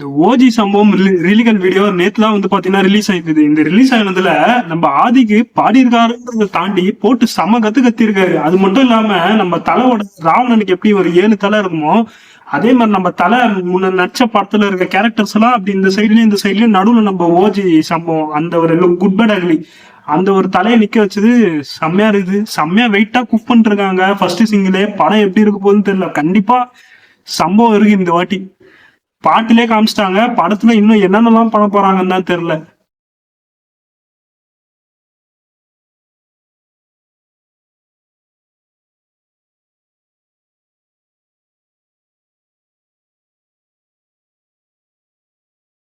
இந்த ஓஜி சம்பவம் ரிலீகல் வீடியோ நேத்துலாம் வந்து பாத்தீங்கன்னா ரிலீஸ் ஆயிருக்குது. இந்த ரிலீஸ் ஆனதுல நம்ம ஆதிக்கு பாடியிருக்காருன்றதை தாண்டி போட்டு செம கத்திருக்காரு. அது மட்டும் இல்லாம நம்ம தலையோட ராவணனுக்கு எப்படி ஒரு 7 தலை இருக்குமோ அதே மாதிரி நம்ம தலை முன்ன நடிச்ச படத்துல இருக்க கேரக்டர்ஸ் எல்லாம் அப்படி இந்த சைட்லயும் நடுவுல நம்ம ஓஜி சம்பவம் அந்த ஒரு குட் பேட் அக்லி அந்த ஒரு தலையை நிக்க வச்சது செம்மையா இருக்குது. செம்மையா வெயிட்டா குக் பண்ணிட்டு இருக்காங்க. ஃபர்ஸ்ட் சிங்கிளே படம் எப்படி இருக்க போகுதுன்னு தெரியல. கண்டிப்பா சம்பவம் இருக்கு இந்த வாட்டி. பாட்டிலே காமிச்சிட்டாங்க. படத்துல இன்னும் என்னென்னலாம் பண்ண போறாங்கன்னு தான் தெரியல.